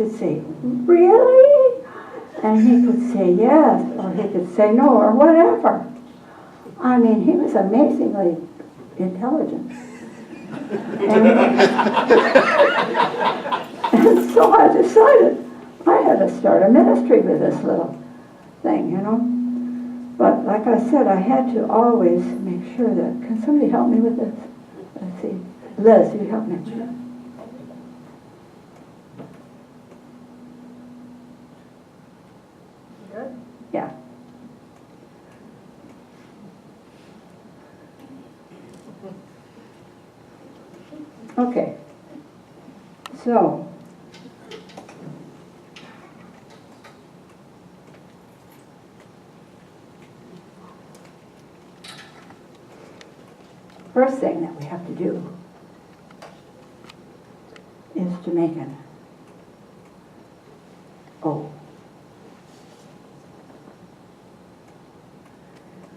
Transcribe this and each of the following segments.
could say, really? And he could say yes, or he could say no, or whatever. I mean, he was amazingly intelligent. And so I decided I had to start a ministry with this little thing, you know. But like I said, I had to always make sure that, can somebody help me with this? Let's see. Liz, you help me. Good? Yeah. Okay. So, first thing that we have to do is to make an O.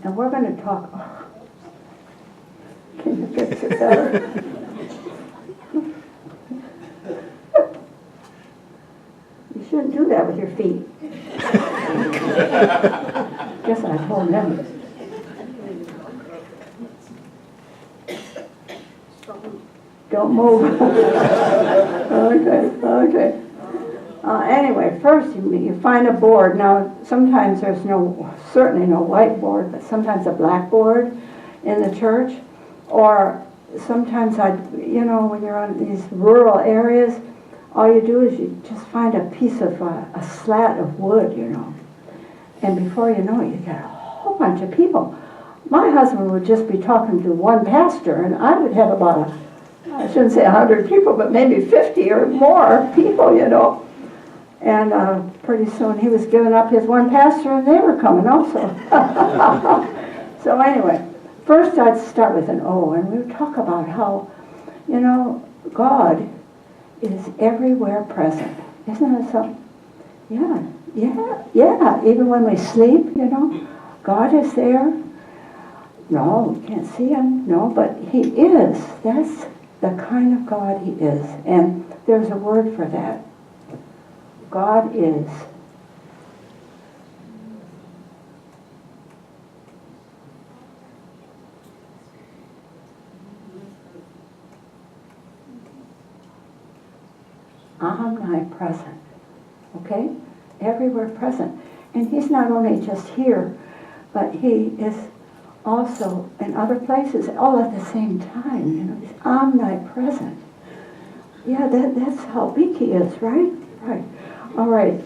And we're going to talk, can you fix it better? You shouldn't do that with your feet. Guess I told them. Don't move. Okay. Anyway, first you find a board. Now, sometimes there's certainly no whiteboard, but sometimes a blackboard in the church. Or sometimes when you're on these rural areas, all you do is you just find a piece of, a slat of wood, you know. And before you know it, you get a whole bunch of people. My husband would just be talking to one pastor, and I would have about I shouldn't say 100 people, but maybe 50 or more people, you know. And pretty soon he was giving up his one pastor, and they were coming also. So anyway, first I'd start with an O, and we would talk about how, you know, God is everywhere present. Isn't that something? Yeah. Even when we sleep, you know, God is there. No, we can't see him. No, but he is. That's the kind of God he is. And there's a word for that. God is. Omnipresent. Okay? Everywhere present. And he's not only just here, but he is also in other places all at the same time. You know, he's omnipresent. Yeah, that's how big he is, right? Right. All right.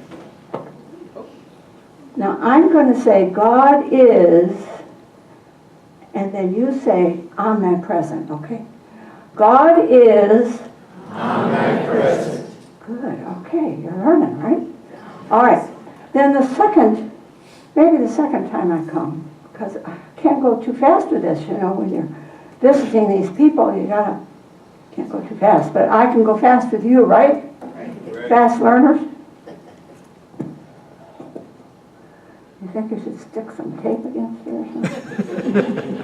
Now I'm going to say God is, and then you say omnipresent, okay? God is omnipresent. Good, okay, you're learning, right? All right. Then maybe the second time I come, because I can't go too fast with this, you know, when you're visiting these people, can't go too fast, but I can go fast with you, right? Fast learners? You think you should stick some tape against it or something?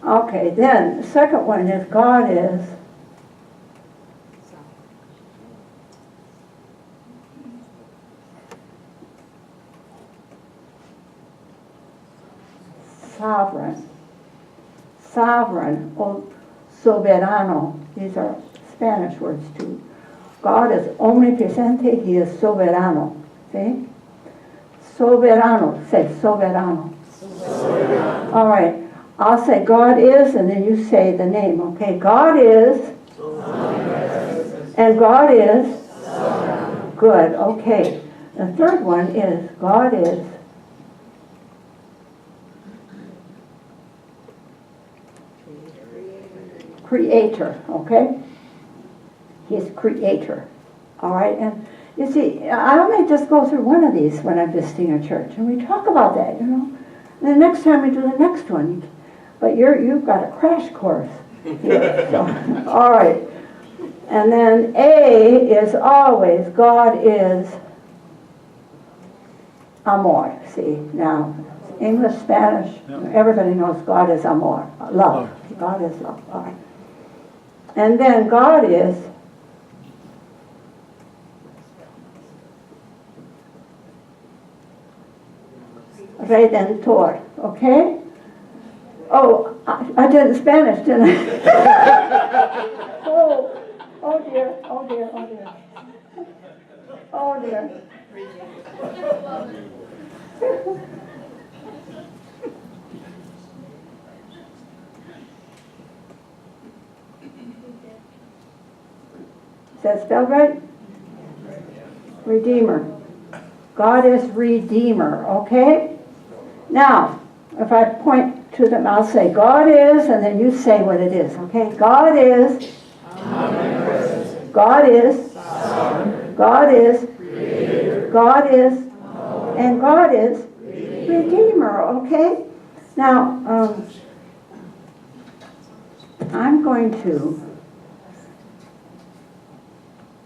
Okay, then the second one is God is sovereign, or soberano. These are Spanish words too. God is omnipresente, he is soberano. See? Soberano. Say soberano. Soberano. All right. I'll say God is, and then you say the name. Okay, God is. And God is. Good. Okay. The third one is God is. Creator, okay? He's creator. All right, and you see, I may just go through one of these when I'm visiting a church, and we talk about that, you know. And the next time we do the next one, but you've got a crash course here. So, all right, and then A is always God is amor. See, now English, Spanish, everybody knows God is amor, love. God is love. All right. And then God is Redentor, okay? Oh, I did it in Spanish, didn't I? Oh dear, oh dear, oh dear. Oh dear. Is that spelled right? Redeemer. God is Redeemer, okay? Now, if I point to them, I'll say, God is, and then you say what it is, okay? God is, God is, God is, God is, and God is Redeemer, okay? Now, I'm going to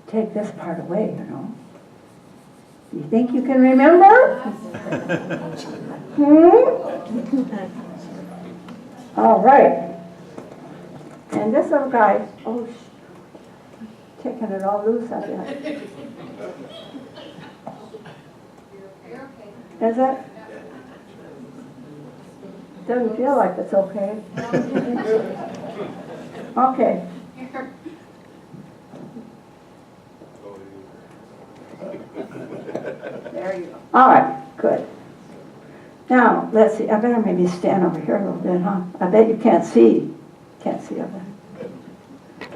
take this part away, you know. You think you can remember? All right. And this little guy, oh, taking it all loose out there. Is it? Doesn't feel like it's okay. Okay. There you go. All right, good. Now, let's see. I better maybe stand over here a little bit, huh? I bet you can't see. Can't see over there.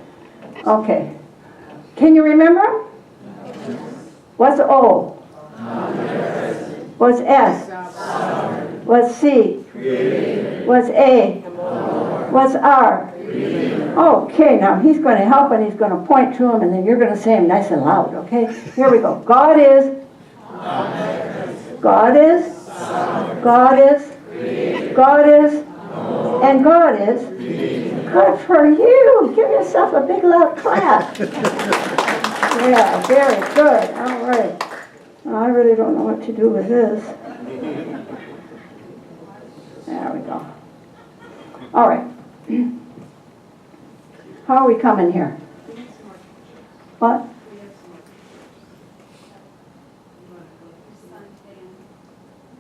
Okay. Can you remember? What's O? What's S? What's C? What's A? What's R? Okay, now he's going to help and he's going to point to him and then you're going to say him nice and loud, okay? Here we go. God is. God is. God is. God is. And God is. Good for you. Give yourself a big loud clap. Yeah, very good. All right. I really don't know what to do with this. There we go. All right. How are we coming here? What?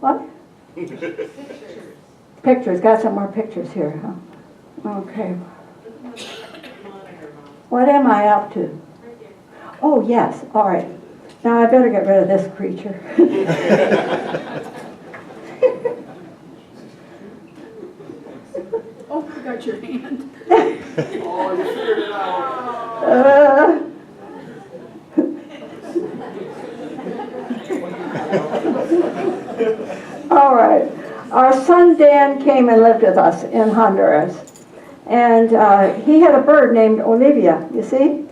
What? Pictures. Got some more pictures here, huh? Okay. What am I up to? Oh, yes. All right. Now I better get rid of this creature. Oh, I got your hand. Oh, you figured it out. All right. Our son Dan came and lived with us in Honduras. And he had a bird named Olivia, you see?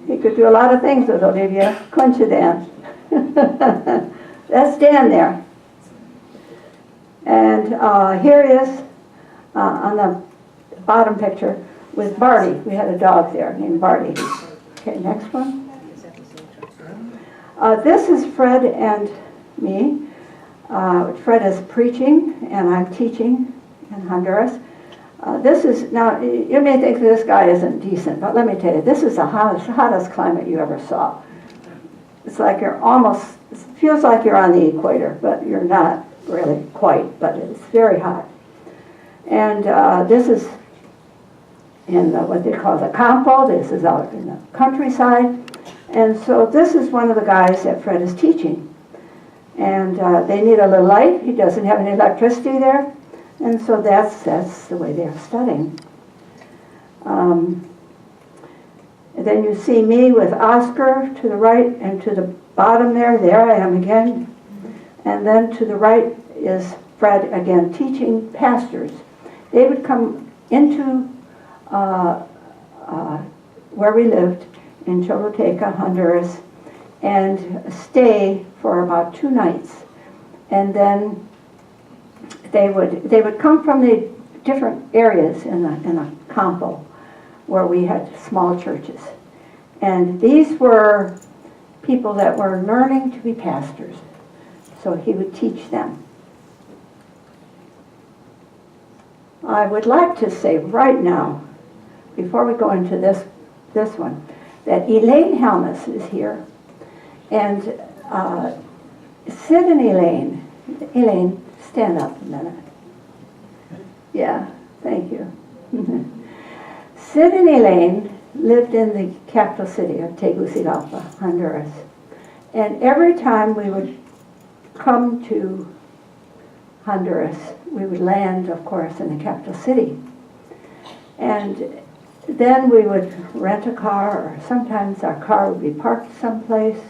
He could do a lot of things with Olivia. Couldn't you, Dan? That's Dan there. And here he is on the bottom picture with Barty. We had a dog there named Barty. Okay, next one. This is Fred and me. Fred is preaching and I'm teaching in Honduras. This is, now you may think this guy isn't decent, but let me tell you, this is the hottest climate you ever saw. It's like you're almost, it feels like you're on the equator, but you're not really quite, but it's very hot. And this is in what they call the campo. This is out in the countryside. And so this is one of the guys that Fred is teaching. And they need a little light. He doesn't have any electricity there. And so that's the way they're studying. And then you see me with Oscar to the right and to the bottom there. There I am again. And then to the right is Fred again teaching pastors. They would come into where we lived in Choluteca, Honduras, and stay for about 2 nights. And then they would come from the different areas in the campo where we had small churches. And these were people that were learning to be pastors. So he would teach them. I would like to say right now before we go into this one, that Elaine Helmus is here. And Sid and Elaine, stand up a minute. Yeah, thank you. Sid and Elaine lived in the capital city of Tegucigalpa, Honduras. And every time we would come to Honduras, we would land, of course, in the capital city. And then we would rent a car, or sometimes our car would be parked someplace.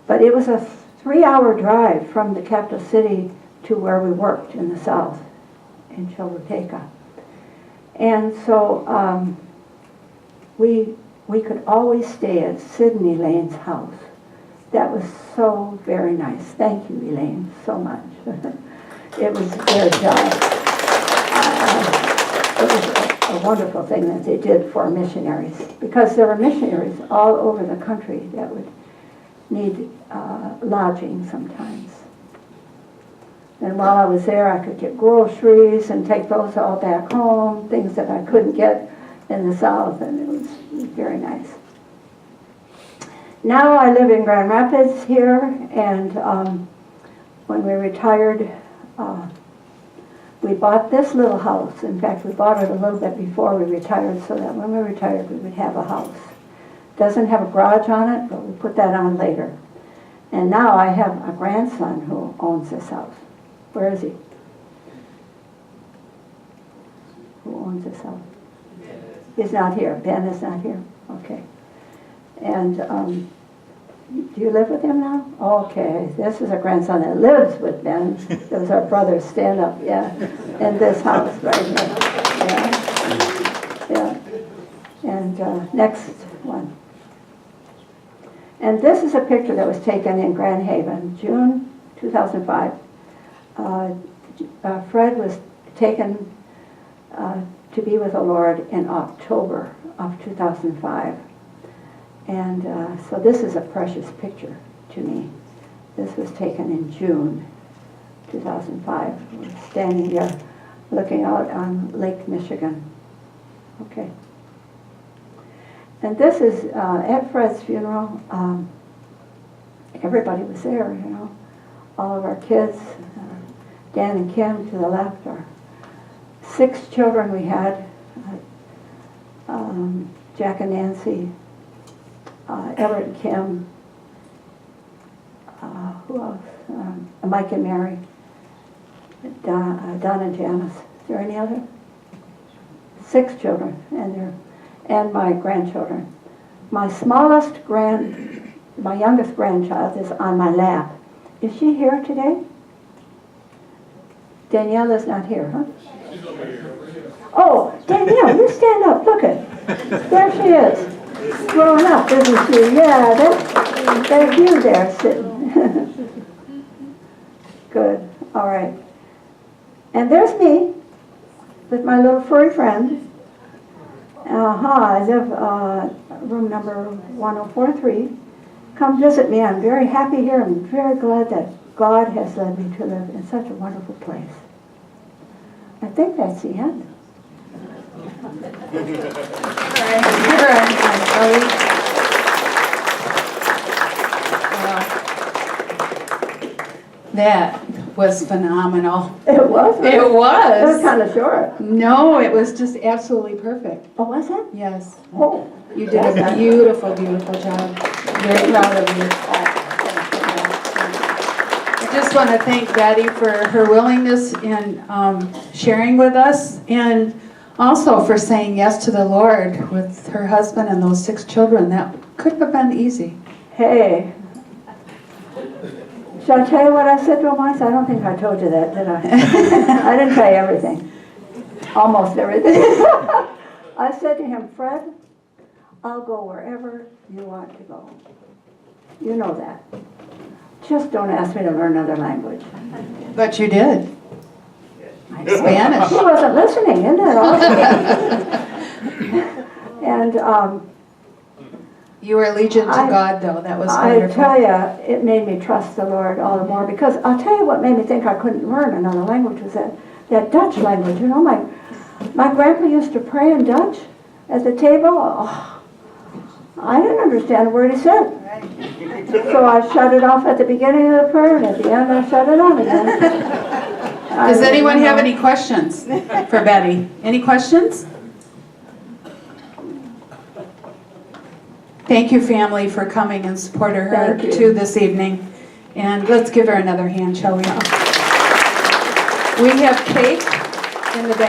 But it was a 3-hour drive from the capital city to where we worked in the south, in Choluteca. And so we could always stay at Sid and Elaine's house. That was so very nice. Thank you, Elaine, so much. It was their job. It was a wonderful thing that they did for missionaries, because there were missionaries all over the country that would need lodging sometimes. And while I was there, I could get groceries and take those all back home, things that I couldn't get in the south, and it was very nice. Now I live in Grand Rapids here, and when we retired, we bought this little house. In fact, we bought it a little bit before we retired, so that when we retired, we would have a house. Doesn't have a garage on it, but we put that on later. And now I have a grandson who owns this house. Where is he? Who owns this house? He's not here. Ben is not here. Okay. And do you live with him now? Okay. This is a grandson that lives with Ben. Those are brothers. Stand up. Yeah. In this house right here. Yeah. Yeah. And next one. And this is a picture that was taken in Grand Haven, June 2005. Fred was taken to be with the Lord in October of 2005. And so this is a precious picture to me. This was taken in June 2005. We're standing here looking out on Lake Michigan. Okay. And this is at Fred's funeral. Everybody was there, you know. All of our kids, Dan and Kim to the left, are 6 children we had. Jack and Nancy, Everett and Kim, who else? Mike and Mary, Don and Janice. Is there any other? 6 children, and my grandchildren. My youngest grandchild is on my lap. Is she here today? Danielle is not here, huh? She's over here. Oh, Danielle, you stand up. Look it. There she is. Growing up, isn't she? Yeah, there's you there sitting. Good. All right. And there's me with my little furry friend. I live room number 1043. Come visit me. I'm very happy here. I'm very glad that God has led me to live in such a wonderful place. I think that's the end. That was phenomenal. It was? It was. It was kind of short. No, it was just absolutely perfect. Oh, was it? Yes. Oh. You did a beautiful, beautiful job. Very proud of you. I just want to thank Betty for her willingness in sharing with us, and also for saying yes to the Lord with her husband and those 6 children. That couldn't have been easy. Hey. Shall I tell you what I said to him once? I don't think I told you that, did I? I didn't tell you everything. Almost everything. I said to him, Fred, I'll go wherever you want to go. You know that. Just don't ask me to learn another language. But you did. Spanish. He wasn't listening, isn't that awesome? And you were allegiant to God, though. That was wonderful. I tell you, it made me trust the Lord all the more, because I'll tell you what made me think I couldn't learn another language was that Dutch language. You know, My grandpa used to pray in Dutch at the table. Oh, I didn't understand a word he said. So I shut it off at the beginning of the prayer, and at the end I shut it on again. Does anyone have any questions for Betty? Any questions? Thank you, family, for coming and supporting her Thank you. too this evening. And let's give her another hand, shall we? We have cake in the back.